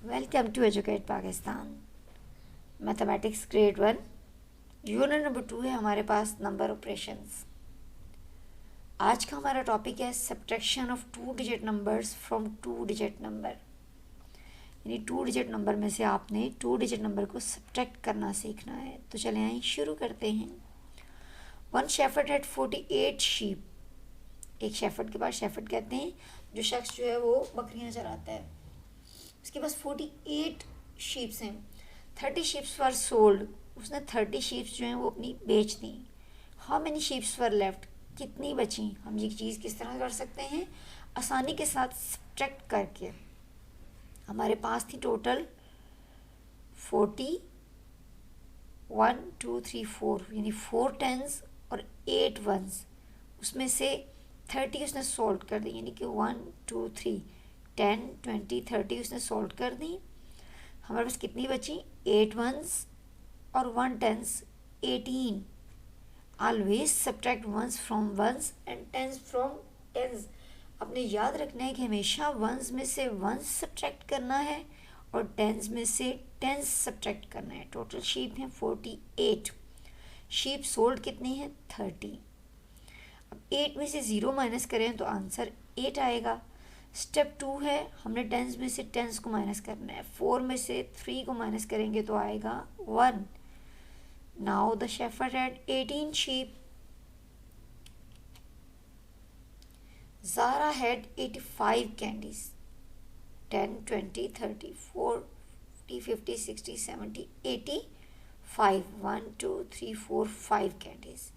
Welcome to educate Pakistan. Mathematics grade 1 unit number 2 है हमारे पास number operations. आज का हमारा टॉपिक है subtraction of 2 digit numbers from 2 digit number. यानी 2 डिजिट नंबर में से आपने 2 डिजिट नंबर को सब्ट्रैक्ट करना सीखना है। तो चले आइए शुरू करते हैं। One shepherd had 48 sheep. एक शेफर्ड के पास, शेफर्ड कहते हैं जो शख्स जो है वो बकरियां चराता है, उसके पास 48 शीप्स हैं। 30 शीप्स वर सोल्ड। उसने 30 शीप्स जो हैं वो अपनी बेच दी। How many sheeps were left. कितनी बची। हम ये चीज़ किस तरह कर सकते हैं, आसानी के साथ सब्ट्रैक्ट करके। हमारे पास थी टोटल 40, 1 2 3 4 यानी 4 टेंस और 8 वंस। उसमें से 30 उसने सोल्व कर दी, यानी कि 1 2 3 10 20 30 उसने सोल्व कर दी। हमारे पास कितनी बची, 8 वंस और 1 tens, 18। Always subtract ones from ones and tens from tens. आपने याद रखना है कि हमेशा वंस में से वंस सब्ट्रैक्ट करना है और टेंस में से टेंस सब्ट्रैक्ट करना है। टोटल शीप हैं 48। शीप सोल्ड कितनी है, 30। अब 8 में से 0 माइनस करें तो आंसर 8 आएगा। स्टेप 2 है, हमने टेंस में से टेंस को माइनस करना है। 4 में से 3 को माइनस करेंगे तो आएगा 1। Now the shepherd had 18 sheep. Zara had 85 candies. 10 20 30 40 50 60 70 85 1 2 3 4 5 candies.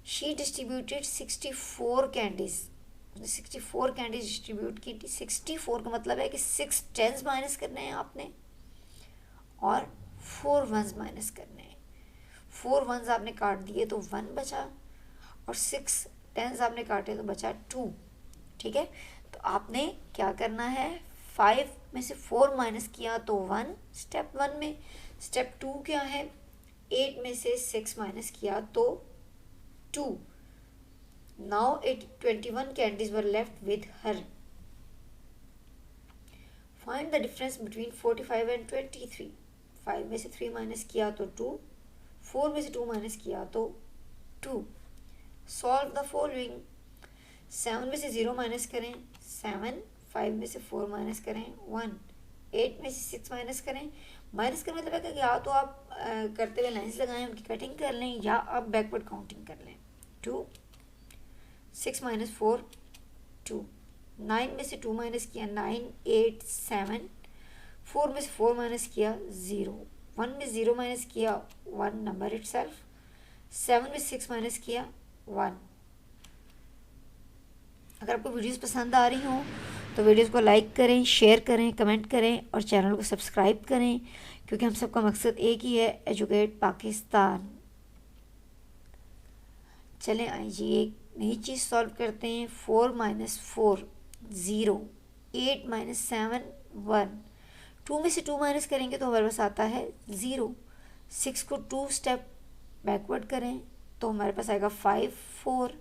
She distributed 64 candies. 64 candies distribute की थी। 64 का मतलब है कि 6 टेंस माइनस करने हैं आपने और 4 वंस माइनस करने हैं। 4 वंस आपने काट दिए तो 1 बचा और 6 टेंस आपने काटे तो बचा 2। ठीक है, तो आपने क्या करना है, 5 में से 4 माइनस किया तो 1 स्टेप 1 में। स्टेप 2 क्या है, 8 में से 6 माइनस किया तो 2। Now 21 candies were left with her. Find the difference between 45 and 23. 5 में से 3 माइनस किया तो 2, 4 में से 2 माइनस किया तो 2। Solve the following. 7 में से 0 माइनस करें 7, 5 में से 4 माइनस करें 1, 8 में से 6 माइनस करें। माइनस का मतलब है कि या तो आप करते हुए लाइंस लगाएं, उनकी कटिंग कर लें, या आप बैकवर्ड काउंटिंग कर लें। 2 6 माइनस 4 2। 9 में से 2 माइनस किया 9 8 7। 4 में से 4 माइनस किया 0। 1 में 0 माइनस किया 1 नंबर इटसेल्फ। 7 में 6 माइनस किया 1। अगर आपको वीडियोस पसंद आ रही हों तो वीडियोस को लाइक करें, शेयर करें, कमेंट करें और चैनल को सब्सक्राइब करें, क्योंकि हम सबका मकसद एक ही है, एजुकेट पाकिस्तान। चलें आइए एक नई चीज़ सॉल्व करते हैं। 4 माइनस 4 0, 8 माइनस 7 1। 2 में से 2 माइनस करेंगे तो हमारे पास आता है 0। 6 को 2 स्टेप बैकवर्ड करें तो हमारे पास आएगा 5 4।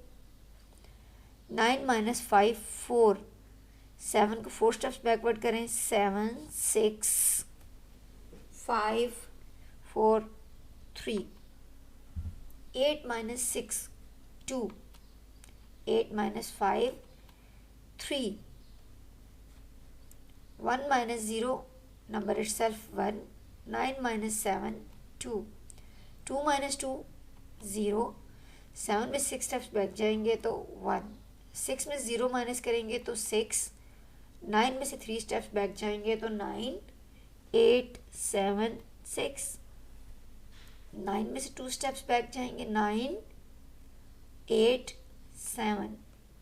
9 माइनस 5 4। 7 को 4 स्टेप्स बैकवर्ड करें 7 6 5 4 3। 8 minus 6 2। 8 minus 5 3। 1 minus 0 number itself 1। 9 minus 7 2। 2 minus 2 0। 7 में 6 स्टेप्स बैक जाएंगे तो 1। 6 में 0 माइनस करेंगे तो 6। 9 में से 3 स्टेप्स बैक जाएंगे तो 9 8 7 6। 9 में से 2 स्टेप्स बैक जाएंगे 9 8 7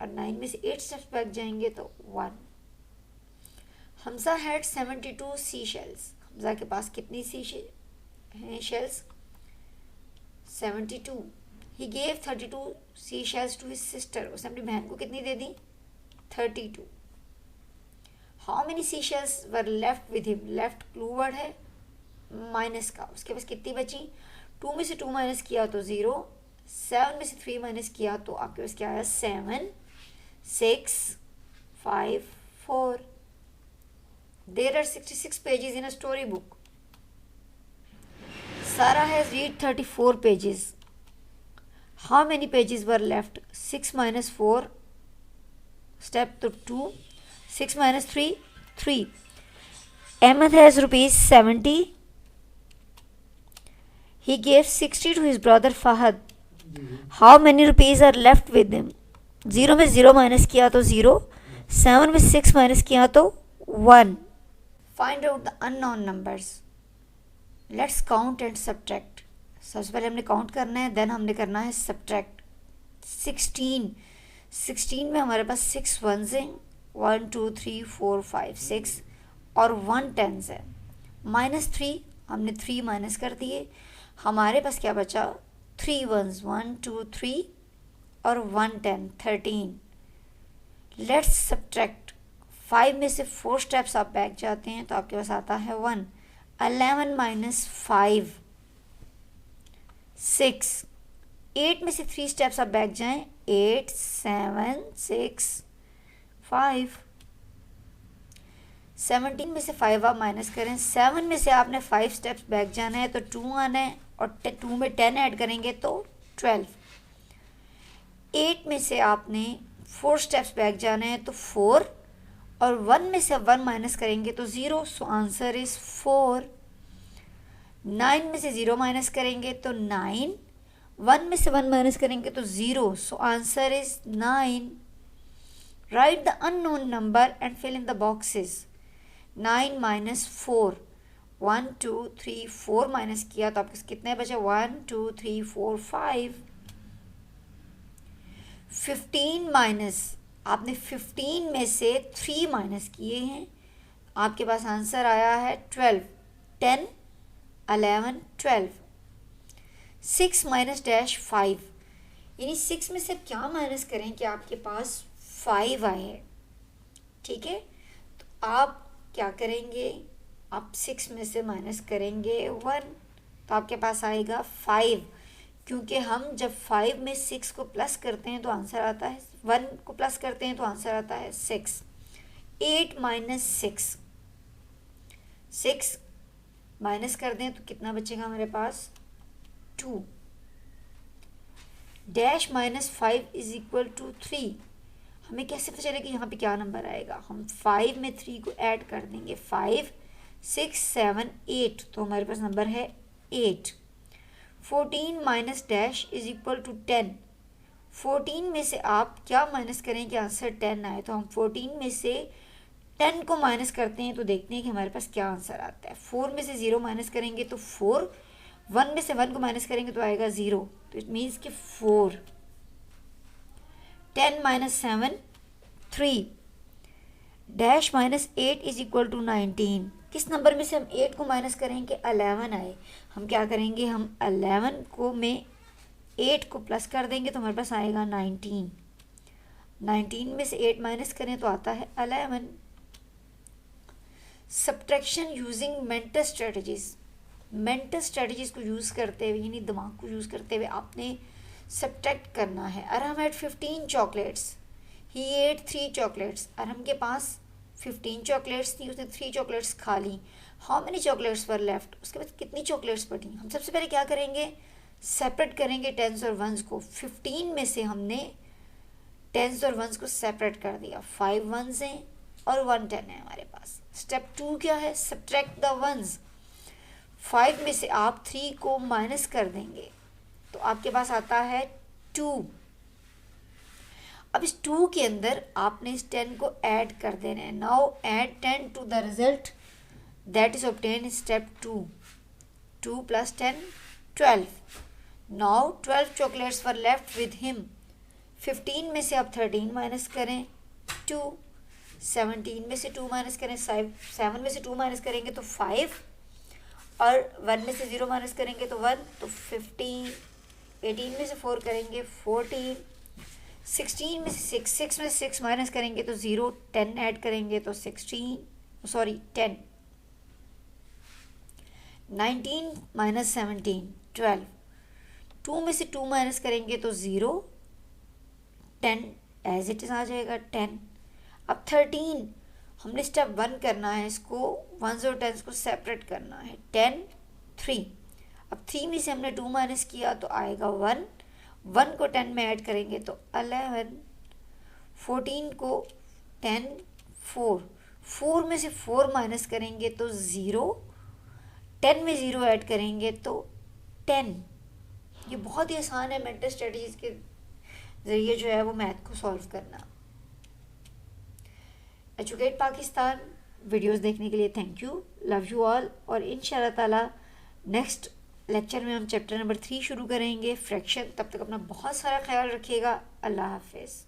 और 9 में से 8 स्टेप्स बैक जाएंगे तो 1। Hamza had 72 sea shells. Hamza के पास कितनी सी हैं shells, 72। He gave 32 sea shells to his sister. उसने अपनी बहन को कितनी दे दी, 32। How many sea shells were left with him. Left clue word है माइनस का, उसके पास कितनी बची। 2 में से 2 माइनस किया तो 0। 7 में से 3 माइनस किया तो आपके पास क्या आया, 7 6 5 4। There are 66 pages in a storybook. Sarah has read 34 pages. How many pages were left? 6 minus 4. Step to 2. 6 minus 3. 3. Ahmed has rupees 70. He gave 60 to his brother Fahad. How many rupees are left with him? 0 में 0 minus किया तो 0. 7 में 6 minus किया तो 1. Find out the unknown numbers. Let's count and subtract. सबसे पहले हमने count करना है, देन हमने करना है सब्ट्रैक्ट. 16 में हमारे पास 6 वंस हैं, 1 2 3 4 5 6 और 1 टेंस है. -3 हमने 3 माइनस कर दिए. हमारे पास क्या बचा? 3 वंस, 1 2 3 और 1 10, 13. Let's subtract. 5 में से 4 स्टेप्स आप बैक जाते हैं तो आपके पास आता है 1. 11 माइनस 5 6. 8 में से 3 स्टेप्स आप बैक जाएं. 8 7 6 5. 17 में से 5 आप माइनस करें. 7 में से आपने 5 स्टेप्स बैक जाना है तो 2 आना है और 2 में 10 ऐड करेंगे तो 12. 8 में से आपने 4 स्टेप्स बैक जाना है तो 4 और 1 में से 1 माइनस करेंगे तो 0. So answer is 4. 9 में से 0 माइनस करेंगे तो 9. 1 में से 1 माइनस करेंगे तो 0. So answer is 9. Write the unknown number and fill in the boxes. 9 minus 4. 1 2 3 4 minus किया तो आपके कितने बचे? 1 2 3 4 5. 15 माइनस, आपने 15 में से 3 माइनस किए हैं, आपके पास आंसर आया है 12. 10 11 12. 6 माइनस डैश 5, यानी 6 में से क्या माइनस करें कि आपके पास 5 आए. ठीक है, तो आप क्या करेंगे? आप 6 में से माइनस करेंगे 1 तो आपके पास आएगा 5. क्योंकि हम जब 5 में 6 को प्लस करते हैं तो आंसर आता है, 1 को प्लस करते हैं तो आंसर आता है 6. 8 माइनस 6. 6 माइनस कर दें तो कितना बचेगा हमारे पास? 2. Dash minus 5 is equal to 3. हमें कैसे पता चलेगा यहाँ पे क्या नंबर आएगा? हम 5 में 3 को ऐड कर देंगे. 5 6 7 8 तो हमारे पास नंबर है 8. 14 minus dash is equal to 10. 14 में से आप क्या माइनस करें कि आंसर 10 आए? तो हम 14 में से 10 को माइनस करते हैं तो देखते हैं कि हमारे पास क्या आंसर आता है. 4 में से 0 माइनस करेंगे तो 4. 1 में से 1 को माइनस करेंगे तो आएगा 0. तो इट मीन्स कि 4. 10 minus 7 3. Dash minus 8 is equal to 19. किस नंबर में से हम 8 को माइनस करें कि 11 आए? हम क्या करेंगे? हम 11 को में 8 को प्लस कर देंगे तो हमारे पास आएगा 19. 19 में से 8 माइनस करें तो आता है 11. Subtraction using mental strategies. Mental strategies को यूज़ करते हुए, यानी दिमाग को यूज़ करते हुए आपने सब्ट्रैक्ट करना है. Arham had 15 chocolates. He ate 3 chocolates. Arham के पास 15 चॉकलेट्स थी, उसने 3 चॉकलेट्स खा ली. How many chocolates were left? उसके बाद कितनी चॉकलेट्स बची? हम सबसे पहले क्या करेंगे? सेपरेट करेंगे टेंस और वंस को. 15 में से हमने टेंस और वंस को सेपरेट कर दिया. 5 वंस हैं और 1 10 है हमारे पास. स्टेप 2 क्या है? Subtract the ones. 5 में से आप 3 को माइनस कर देंगे तो आपके पास आता है 2. अब इस 2 के अंदर आपने इस 10 को ऐड कर देना है. Now add 10 to the result that is obtain in step 2. 2 plus 10 12. Now 12 chocolates were left with him. 15 में से आप 13 माइनस करें 2. 17 में से 2 माइनस करें 7 में से 2 माइनस करेंगे तो 5 और 1 में से 0 माइनस करेंगे तो 1 तो 15. 18 में से 4 करेंगे 14. 16 में से 6 में से 6 माइनस करेंगे तो 0. 10 ऐड करेंगे तो 10. 19 माइनस 17 12. 2 में से 2 माइनस करेंगे तो 0. 10 एज इट इज आ जाएगा 10. अब 13 हमने स्टेप 1 करना है, इसको वंस और टेंस को सेपरेट करना है। 10 3, अब 3 में से हमने 2 माइनस किया तो आएगा 1, 1 को 10 में ऐड करेंगे तो 11, 14 को 10, 4, 4 में से 4 माइनस करेंगे तो 0, 10 में 0 ऐड करेंगे तो 10। ये बहुत ही आसान है मेंटल स्ट्रेटजीज के ज़रिए जो है वो मैथ को सॉल्व करना। एजुकेट पाकिस्तान वीडियोस देखने के लिए thank you, love you all. और इंशाल्लाह ताला नेक्स्ट लेक्चर में हम चैप्टर नंबर 3 शुरू करेंगे, फ्रैक्शन। तब तक अपना बहुत सारा ख्याल रखिएगा। अल्लाह हाफिज़।